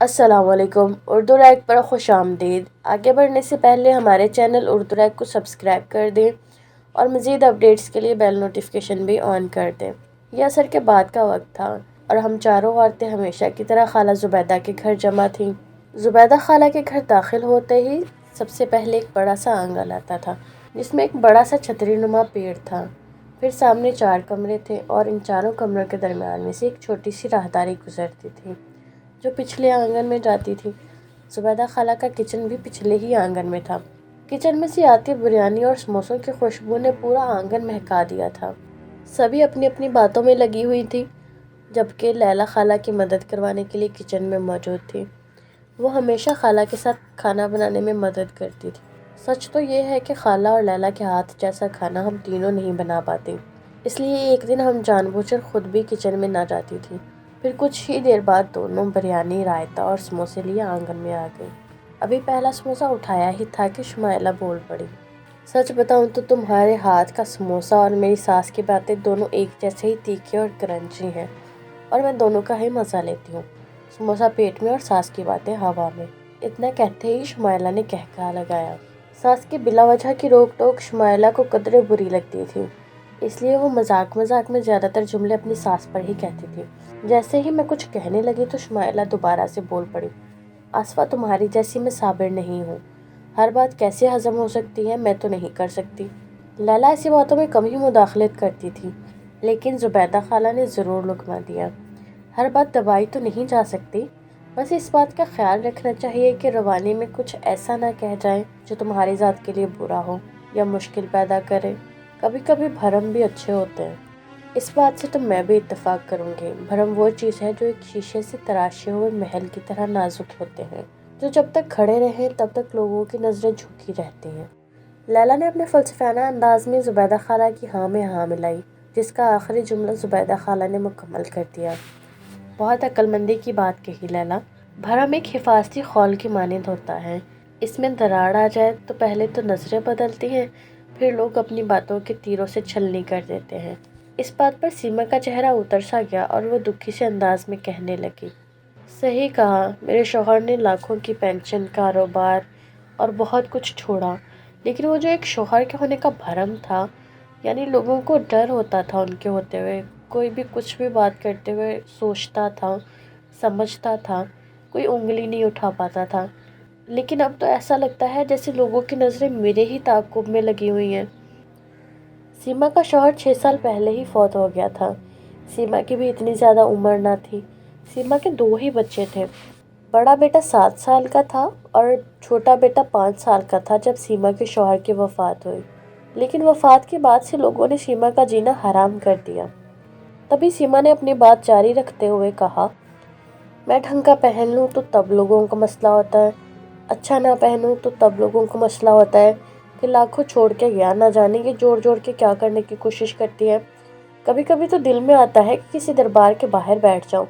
السلام علیکم، اردو ریک پر خوش آمدید۔ آگے بڑھنے سے پہلے ہمارے چینل اردو ریک کو سبسکرائب کر دیں اور مزید اپڈیٹس کے لیے بیل نوٹیفیکیشن بھی آن کر دیں۔ یہ عصر کے بعد کا وقت تھا اور ہم چاروں عورتیں ہمیشہ کی طرح خالہ زبیدہ کے گھر جمع تھیں۔ زبیدہ خالہ کے گھر داخل ہوتے ہی سب سے پہلے ایک بڑا سا آنگن آتا تھا جس میں ایک بڑا سا چھتری نما پیڑ تھا۔ پھر سامنے 4 کمرے تھے اور ان چاروں کمروں کے درمیان میں سے ایک چھوٹی سی راہداری گزرتی تھی جو پچھلے آنگن میں جاتی تھی۔ زبیدہ خالہ کا کچن بھی پچھلے ہی آنگن میں تھا۔ کچن میں سے آتی بریانی اور سموسوں کی خوشبو نے پورا آنگن مہکا دیا تھا۔ سبھی اپنی اپنی باتوں میں لگی ہوئی تھی جبکہ لیلا خالہ کی مدد کروانے کے لیے کچن میں موجود تھی۔ وہ ہمیشہ خالہ کے ساتھ کھانا بنانے میں مدد کرتی تھی۔ سچ تو یہ ہے کہ خالہ اور لیلا کے ہاتھ جیسا کھانا ہم تینوں نہیں بنا پاتے، اس لیے ایک دن ہم جان بوجھ کر خود بھی کچن میں نہ جاتی تھی۔ پھر کچھ ہی دیر بعد دونوں بریانی، رائتہ اور سموسے لیے آنگن میں آ گئی۔ ابھی پہلا سموسا اٹھایا ہی تھا کہ شمائلہ بول پڑی، سچ بتاؤں تو تمہارے ہاتھ کا سموسا اور میری ساس کی باتیں دونوں ایک جیسے ہی تیکھے اور کرنچی ہیں، اور میں دونوں کا ہی مزہ لیتی ہوں۔ سموسا پیٹ میں اور ساس کی باتیں ہوا میں۔ اتنا کہتے ہی شمائلہ نے کہکہا لگایا۔ ساس کی بلا وجہ کی روک ٹوک شمائلہ کو قدرے بری لگتی تھی، اس لیے وہ مذاق مذاق میں زیادہ تر جملے اپنی ساس پر ہی کہتی تھی۔ جیسے ہی میں کچھ کہنے لگی تو شمائلہ دوبارہ سے بول پڑی، آصفہ تمہاری جیسی میں صابر نہیں ہوں، ہر بات کیسے ہضم ہو سکتی ہے میں تو نہیں کر سکتی۔ لیلا ایسی باتوں میں کم ہی مداخلت کرتی تھی لیکن زبیدہ خالہ نے ضرور لقمہ دیا، ہر بات دبائی تو نہیں جا سکتی، بس اس بات کا خیال رکھنا چاہیے کہ روانی میں کچھ ایسا نہ کہہ جائے جو تمہاری ذات کے لیے برا ہو یا مشکل پیدا کرے۔ کبھی کبھی بھرم بھی اچھے ہوتے ہیں۔ اس بات سے تو میں بھی اتفاق کروں گی، بھرم وہ چیز ہے جو ایک شیشے سے تراشے ہوئے محل کی طرح نازک ہوتے ہیں جو جب تک کھڑے رہیں تب تک لوگوں کی نظریں جھکی رہتی ہیں۔ لیلا نے اپنے فلسفیانہ انداز میں زبیدہ خالہ کی ہاں میں ہاں ملائی، جس کا آخری جملہ زبیدہ خالہ نے مکمل کر دیا۔ بہت عقل مندی کی بات کہی لیلا۔ بھرم ایک حفاظتی خول کی مانند ہوتا ہے، اس میں دراڑ آ جائے تو پہلے تو نظریں بدلتی ہیں، پھر لوگ اپنی باتوں کے تیروں سے چھلنی کر دیتے ہیں۔ اس بات پر سیما کا چہرہ اتر سا گیا اور وہ دکھی سے انداز میں کہنے لگی، صحیح کہا، میرے شوہر نے لاکھوں کی پینشن، کاروبار اور بہت کچھ چھوڑا، لیکن وہ جو ایک شوہر کے ہونے کا بھرم تھا، یعنی لوگوں کو ڈر ہوتا تھا ان کے ہوتے ہوئے، کوئی بھی کچھ بھی بات کرتے ہوئے سوچتا تھا، سمجھتا تھا، کوئی انگلی نہیں اٹھا پاتا تھا، لیکن اب تو ایسا لگتا ہے جیسے لوگوں کی نظریں میرے ہی تعاقب میں لگی ہوئی ہیں۔ سیما کا شوہر 6 سال پہلے ہی فوت ہو گیا تھا۔ سیما کی بھی اتنی زیادہ عمر نہ تھی۔ سیما کے 2 ہی بچے تھے، بڑا بیٹا 7 سال کا تھا اور چھوٹا بیٹا 5 سال کا تھا جب سیما کے شوہر کی وفات ہوئی، لیکن وفات کے بعد سے لوگوں نے سیما کا جینا حرام کر دیا۔ تبھی سیما نے اپنی بات جاری رکھتے ہوئے کہا، میں ڈھنگ کا پہن لوں تو تب لوگوں کو مسئلہ ہوتا ہے، اچھا نہ پہنوں تو تب لوگوں کو مسئلہ ہوتا ہے کہ لاکھوں چھوڑ کے گیا، نہ جانے یہ جوڑ جوڑ کے کیا کرنے کی کوشش کرتی ہے۔ کبھی کبھی تو دل میں آتا ہے کہ کسی دربار کے باہر بیٹھ جاؤں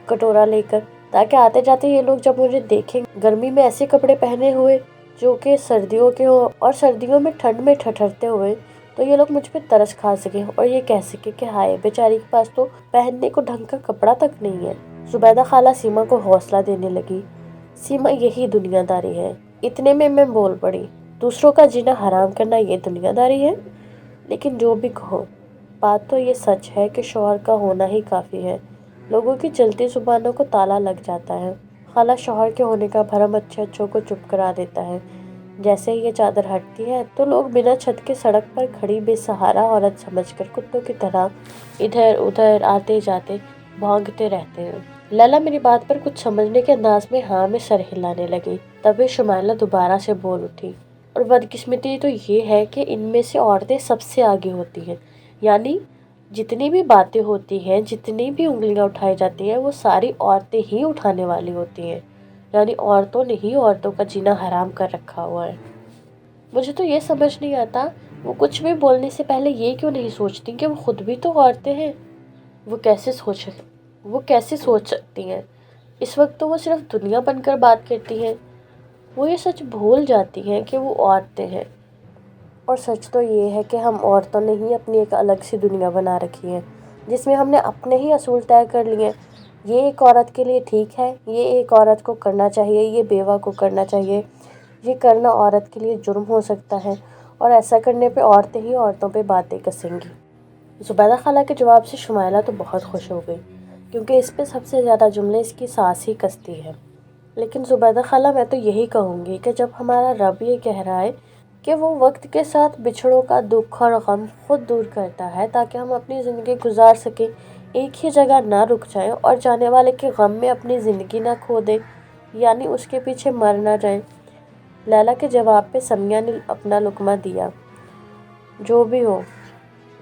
کٹورا لے کر، تاکہ آتے جاتے یہ لوگ جب مجھے دیکھیں گرمی میں ایسے کپڑے پہنے ہوئے جو کہ سردیوں کے ہوں اور سردیوں میں ٹھنڈ میں ٹھٹھرتے ہوئے، تو یہ لوگ مجھ پہ ترس کھا سکیں اور یہ کہہ سکیں کہ ہائے بیچاری کے پاس تو پہننے کو ڈھنگ کا کپڑا تک نہیں ہے۔ زبیدہ خالہ سیما کو حوصلہ دینے لگی، سیما یہی دنیا داری ہے۔ اتنے میں بول پڑی، دوسروں کا جینا حرام کرنا یہ دنیا داری ہے؟ لیکن جو بھی کہو، بات تو یہ سچ ہے کہ شوہر کا ہونا ہی کافی ہے، لوگوں کی چلتی زبانوں کو تالا لگ جاتا ہے۔ خالہ شوہر کے ہونے کا بھرم اچھے اچھوں کو چپ کرا دیتا ہے، جیسے ہی یہ چادر ہٹتی ہے تو لوگ بنا چھت کے سڑک پر کھڑی بے سہارا عورت سمجھ کر کتوں کی طرح ادھر ادھر آتے جاتے بھونکتے رہتے ہیں۔ لیلا میری بات پر کچھ سمجھنے کے انداز میں ہاں میں سر ہلانے لگی، تبھی شمائلہ دوبارہ سے بول اٹھی، اور بدقسمتی تو یہ ہے کہ ان میں سے عورتیں سب سے آگے ہوتی ہیں، یعنی جتنی بھی باتیں ہوتی ہیں، جتنی بھی انگلیاں اٹھائی جاتی ہیں، وہ ساری عورتیں ہی اٹھانے والی ہوتی ہیں، یعنی عورتوں نے ہی عورتوں کا جینا حرام کر رکھا ہوا ہے۔ مجھے تو یہ سمجھ نہیں آتا وہ کچھ بھی بولنے سے پہلے یہ کیوں نہیں سوچتی کہ وہ خود بھی تو عورتیں ہیں، وہ کیسے سوچ سکتی ہیں؟ اس وقت تو وہ صرف دنیا بن کر بات کرتی ہیں، وہ یہ سچ بھول جاتی ہیں کہ وہ عورتیں ہیں۔ اور سچ تو یہ ہے کہ ہم عورتوں نے ہی اپنی ایک الگ سی دنیا بنا رکھی ہے، جس میں ہم نے اپنے ہی اصول طے کر لیے ہیں، یہ ایک عورت کے لیے ٹھیک ہے، یہ ایک عورت کو کرنا چاہیے، یہ بیوہ کو کرنا چاہیے، یہ کرنا عورت کے لیے جرم ہو سکتا ہے، اور ایسا کرنے پہ عورتیں ہی عورتوں پہ باتیں کسیں گی۔ زبیدہ خالہ کے جواب سے شمائلہ تو بہت خوش ہو گئی، کیونکہ اس پہ سب سے زیادہ جملے اس کی ساس ہی کستی ہے۔ لیکن زبیدہ خالہ، میں تو یہی کہوں گی کہ جب ہمارا رب یہ کہہ رہا ہے کہ وہ وقت کے ساتھ بچھڑوں کا دکھ اور غم خود دور کرتا ہے تاکہ ہم اپنی زندگی گزار سکیں، ایک ہی جگہ نہ رک جائیں اور جانے والے کے غم میں اپنی زندگی نہ کھو دیں، یعنی اس کے پیچھے مر نہ جائیں۔ لیلا کے جواب پہ سمیہ نے اپنا لقمہ دیا۔ جو بھی ہو،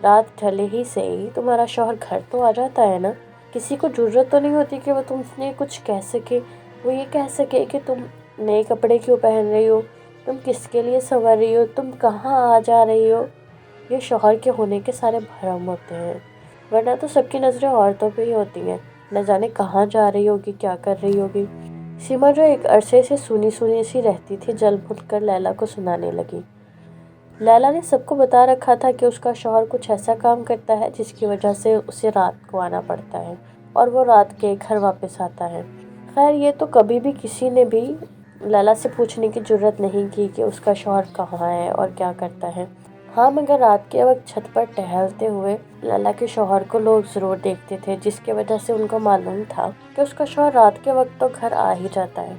رات ڈھلے ہی سے ہی تمہارا شوہر گھر تو آ جاتا ہے نا، کسی کو جرت تو نہیں ہوتی کہ وہ تم سے کچھ کہہ سکے، وہ یہ کہہ سکے کہ تم نئے کپڑے کیوں پہن رہی ہو، تم کس کے لیے سنور رہی ہو، تم کہاں آ جا رہی ہو۔ یہ شوہر کے ہونے کے سارے بھرم ہوتے ہیں، ورنہ تو سب کی نظریں عورتوں پہ ہی ہوتی ہیں، نہ جانے کہاں جا رہی ہوگی، کیا کر رہی ہوگی۔ سیما جو ایک عرصے سے سنی سنی سی رہتی تھی، جل بھن کر لیلا کو سنانے لگی۔ لیلا نے سب کو بتا رکھا تھا کہ اس کا شوہر کچھ ایسا کام کرتا ہے جس کی وجہ سے اسے رات کو آنا پڑتا ہے اور وہ رات کے گھر واپس آتا ہے۔ خیر، یہ تو کبھی بھی کسی نے بھی لیلا سے پوچھنے کی جرت نہیں کی کہ اس کا شوہر کہاں ہے اور کیا کرتا ہے۔ ہاں، مگر رات کے وقت چھت پر ٹہلتے ہوئے لیلا کے شوہر کو لوگ ضرور دیکھتے تھے، جس کی وجہ سے ان کو معلوم تھا کہ اس کا شوہر رات کے وقت تو گھر آ ہی جاتا ہے۔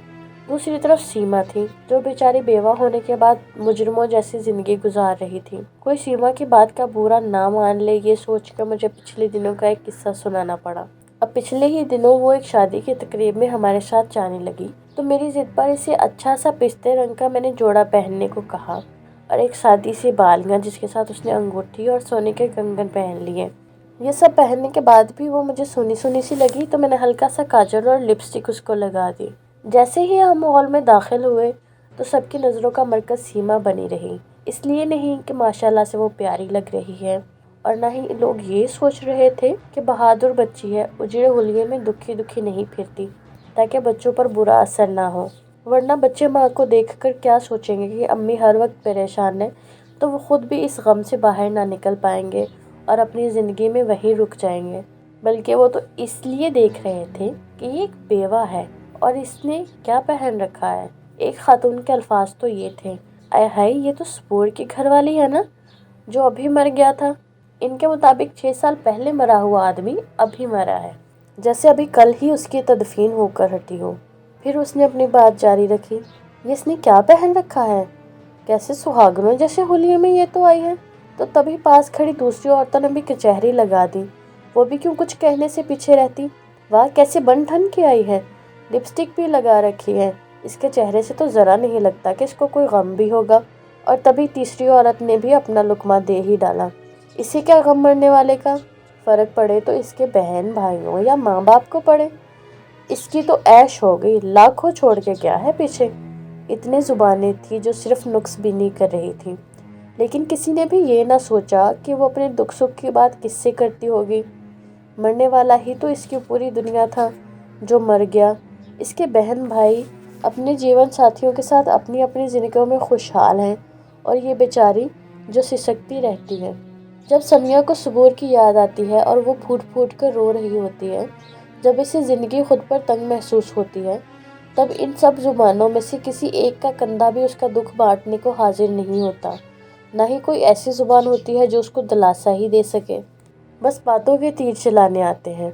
دوسری طرف سیما تھی، جو بیچاری بیوہ ہونے کے بعد مجرموں جیسی زندگی گزار رہی تھی۔ کوئی سیما کی بات کا برا نہ مان لے، یہ سوچ کر مجھے پچھلے دنوں کا ایک قصہ سنانا پڑا۔ اب پچھلے ہی دنوں وہ ایک شادی کی تقریب میں ہمارے ساتھ جانے لگی، تو میری ضد پر اسے اچھا سا پستے رنگ کا میں نے جوڑا پہننے کو کہا اور ایک سادی سی بالیاں، جس کے ساتھ اس نے انگوٹھی اور سونے کے کنگن پہن لیے۔ یہ سب پہننے کے بعد بھی وہ مجھے سونی سونی سی لگی، تو میں نے ہلکا سا کاجل اور لپسٹک اس کو لگا دی۔ جیسے ہی ہم ہال میں داخل ہوئے تو سب کی نظروں کا مرکز سیما بنی رہی، اس لیے نہیں کہ ماشاءاللہ سے وہ پیاری لگ رہی ہے، اور نہ ہی لوگ یہ سوچ رہے تھے کہ بہادر بچی ہے، اجڑے حلیے میں دکھی دکھی نہیں پھرتی، تاکہ بچوں پر برا اثر نہ ہو۔ ورنہ بچے ماں کو دیکھ کر کیا سوچیں گے کہ امی ہر وقت پریشان ہے، تو وہ خود بھی اس غم سے باہر نہ نکل پائیں گے اور اپنی زندگی میں وہیں رک جائیں گے۔ بلکہ وہ تو اس لیے دیکھ رہے تھے کہ یہ ایک بیوہ ہے اور اس نے کیا پہن رکھا ہے۔ ایک خاتون کے الفاظ تو یہ تھے، اے ہائے، یہ تو سپور کی گھر والی ہے نا، جو ابھی مر گیا تھا۔ ان کے مطابق 6 سال پہلے مرا ہوا آدمی ابھی مرا ہے، جیسے ابھی کل ہی اس کی تدفین ہو کر ہٹی ہو۔ پھر اس نے اپنی بات جاری رکھی، یہ اس نے کیا پہن رکھا ہے، کیسے سہاگنوں جیسے حلیے میں یہ تو آئی ہے۔ تو تبھی پاس کھڑی دوسری عورتوں نے بھی کچہری لگا دی، وہ بھی کیوں کچھ کہنے سے پیچھے رہتی۔ واہ، کیسے بن ٹھن کے آئی ہے، لپسٹک بھی لگا رکھی ہے، اس کے چہرے سے تو ذرا نہیں لگتا کہ اس کو کوئی غم بھی ہوگا۔ اور تبھی تیسری عورت نے بھی اپنا لقمہ دے ہی ڈالا، اسے کیا غم مرنے والے کا، فرق پڑے تو اس کے بہن بھائیوں یا ماں باپ کو پڑے، اس کی تو عیش ہو گئی، لاکھوں چھوڑ کے کیا ہے پیچھے۔ اتنے زبانیں تھی جو صرف نقص بینی کر رہی تھی، لیکن کسی نے بھی یہ نہ سوچا کہ وہ اپنے دکھ سکھ کی بات کس سے کرتی ہوگی۔ مرنے والا ہی تو اس کی پوری دنیا تھا، جو مر گیا۔ اس کے بہن بھائی اپنے جیون ساتھیوں کے ساتھ اپنی اپنی زندگیوں میں خوشحال ہیں، اور یہ بیچاری جو سسکتی رہتی ہے۔ جب سمیہ کو سبور کی یاد آتی ہے اور وہ پھوٹ پھوٹ کر رو رہی ہوتی ہے، جب اسے زندگی خود پر تنگ محسوس ہوتی ہے، تب ان سب زبانوں میں سے کسی ایک کا کندھا بھی اس کا دکھ بانٹنے کو حاضر نہیں ہوتا، نہ ہی کوئی ایسی زبان ہوتی ہے جو اس کو دلاسا ہی دے سکے۔ بس باتوں کے تیر چلانے آتے ہیں۔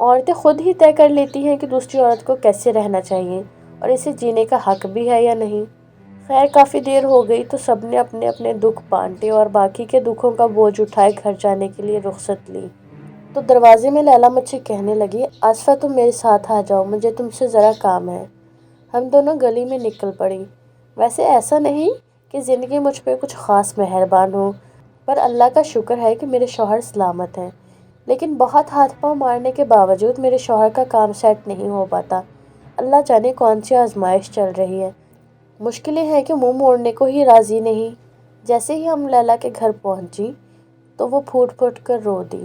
عورتیں خود ہی طے کر لیتی ہیں کہ دوسری عورت کو کیسے رہنا چاہیے اور اسے جینے کا حق بھی ہے یا نہیں۔ خیر، کافی دیر ہو گئی تو سب نے اپنے اپنے دکھ بانٹے اور باقی کے دکھوں کا بوجھ اٹھائے گھر جانے کے لیے رخصت لی۔ تو دروازے میں لیلا مجھ سے کہنے لگی، آصفہ، تم میرے ساتھ آ جاؤ، مجھے تم سے ذرا کام ہے۔ ہم دونوں گلی میں نکل پڑیں۔ ویسے ایسا نہیں کہ زندگی مجھ پہ کچھ خاص مہربان ہو، پر اللہ کا شکر ہے کہ میرے شوہر سلامت ہیں، لیکن بہت ہاتھ پاؤں مارنے کے باوجود میرے شوہر کا کام سیٹ نہیں ہو پاتا۔ اللہ جانے کون سی آزمائش چل رہی ہے، مشکلیں ہیں کہ منہ موڑنے کو ہی راضی نہیں۔ جیسے ہی ہم لیلا کے گھر پہنچی تو وہ پھوٹ پھوٹ کر رو دی۔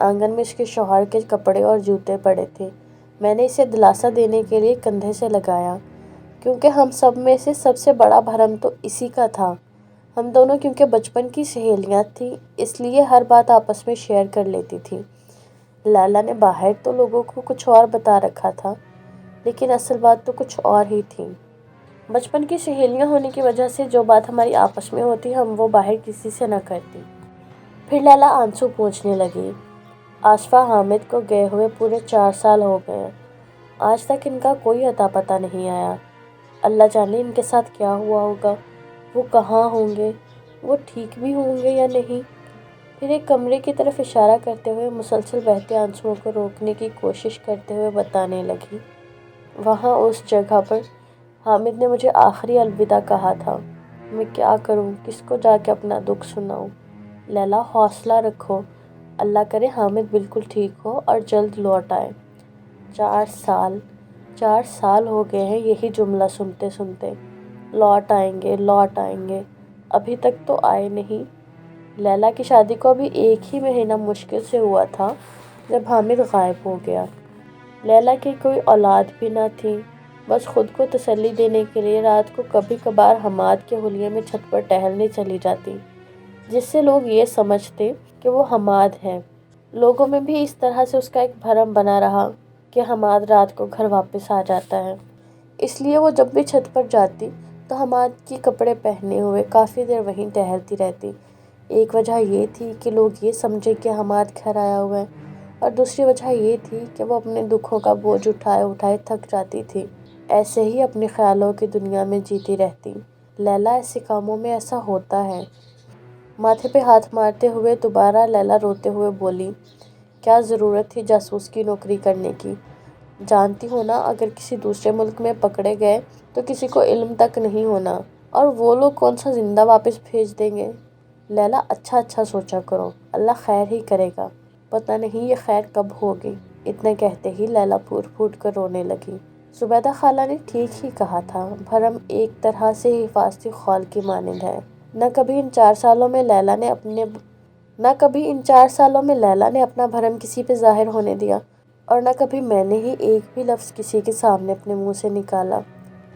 آنگن میں اس کے شوہر کے کپڑے اور جوتے پڑے تھے۔ میں نے اسے دلاسا دینے کے لیے کندھے سے لگایا، کیونکہ ہم سب میں سے سب سے بڑا بھرم تو اسی کا تھا۔ ہم دونوں کیونکہ بچپن کی سہیلیاں تھیں، اس لیے ہر بات آپس میں شیئر کر لیتی تھیں۔ لالہ نے باہر تو لوگوں کو کچھ اور بتا رکھا تھا، لیکن اصل بات تو کچھ اور ہی تھی۔ بچپن کی سہیلیاں ہونے کی وجہ سے جو بات ہماری آپس میں ہوتی ہم وہ باہر کسی سے نہ کرتی۔ پھر لیلا آنسو پوچھنے لگی، آصفہ، حامد کو گئے ہوئے پورے 4 سال ہو گئے، آج تک ان کا کوئی اتا پتہ نہیں آیا۔ اللہ جانے ان کے ساتھ کیا ہوا ہوگا، وہ کہاں ہوں گے، وہ ٹھیک بھی ہوں گے یا نہیں۔ پھر ایک کمرے کی طرف اشارہ کرتے ہوئے مسلسل بہتے آنسوؤں کو روکنے کی کوشش کرتے ہوئے بتانے لگی، وہاں اس جگہ پر حامد نے مجھے آخری الوداع کہا تھا۔ میں کیا کروں، کس کو جا کے اپنا دکھ سناؤں؟ لیلا، حوصلہ رکھو، اللہ کرے حامد بالکل ٹھیک ہو اور جلد لوٹ آئے۔ 4 سال ہو گئے ہیں یہی جملہ سنتے سنتے، لوٹ آئیں گے، ابھی تک تو آئے نہیں۔ لیلا کی شادی کو ابھی 1 ہی مہینہ مشکل سے ہوا تھا جب حامد غائب ہو گیا۔ لیلا کی کوئی اولاد بھی نہ تھی، بس خود کو تسلی دینے کے لیے رات کو کبھی کبھار حماد کے حلیے میں چھت پر ٹہلنے چلی جاتی، جس سے لوگ یہ سمجھتے کہ وہ حماد ہے۔ لوگوں میں بھی اس طرح سے اس کا ایک بھرم بنا رہا کہ حماد رات کو گھر واپس آ جاتا ہے، اس لیے وہ جب بھی چھت پر جاتی تو حماد کے کپڑے پہنے ہوئے کافی دیر وہیں ٹہلتی رہتی۔ ایک وجہ یہ تھی کہ لوگ یہ سمجھے کہ حماد گھر آیا ہوا ہے، اور دوسری وجہ یہ تھی کہ وہ اپنے دکھوں کا بوجھ اٹھائے اٹھائے تھک جاتی تھی، ایسے ہی اپنے خیالوں کی دنیا میں جیتی رہتی۔ لیلا، ایسے کاموں میں ایسا ہوتا ہے۔ ماتھے پہ ہاتھ مارتے ہوئے دوبارہ لیلا روتے ہوئے بولی، کیا ضرورت تھی جاسوس کی نوکری کرنے کی؟ جانتی ہو نا، اگر کسی دوسرے ملک میں پکڑے گئے تو کسی کو علم تک نہیں ہونا، اور وہ لوگ کون سا زندہ واپس بھیج دیں گے۔ لیلا، اچھا سوچا کرو، اللہ خیر ہی کرے گا، پتہ نہیں یہ خیر کب ہوگی۔ اتنے کہتے ہی لیلا پھوٹ پھوٹ کر رونے لگی۔ زبیدہ خالہ نے ٹھیک ہی کہا تھا، بھرم ایک طرح سے حفاظتی خول کی مانند ہے۔ نہ کبھی ان 4 سالوں میں لیلا نے اپنا بھرم کسی پہ ظاہر ہونے دیا، اور نہ کبھی میں نے ہی ایک بھی لفظ کسی کے سامنے اپنے منہ سے نکالا۔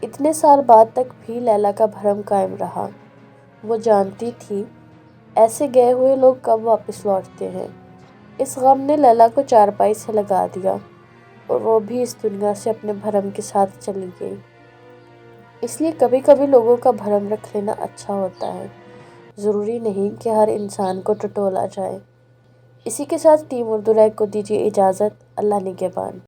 اتنے سال بعد تک بھی لیلا کا بھرم قائم رہا۔ وہ جانتی تھی ایسے گئے ہوئے لوگ کب واپس لوٹتے ہیں۔ اس غم نے لیلا کو چارپائی سے لگا دیا، اور وہ بھی اس دنیا سے اپنے بھرم کے ساتھ چلی گئی۔ اس لیے کبھی کبھی لوگوں کا بھرم رکھ لینا اچھا ہوتا ہے، ضروری نہیں کہ ہر انسان کو ٹٹولا جائے۔ اسی کے ساتھ ٹیم اردو ریک کو دیجیے اجازت۔ اللہ نگہبان۔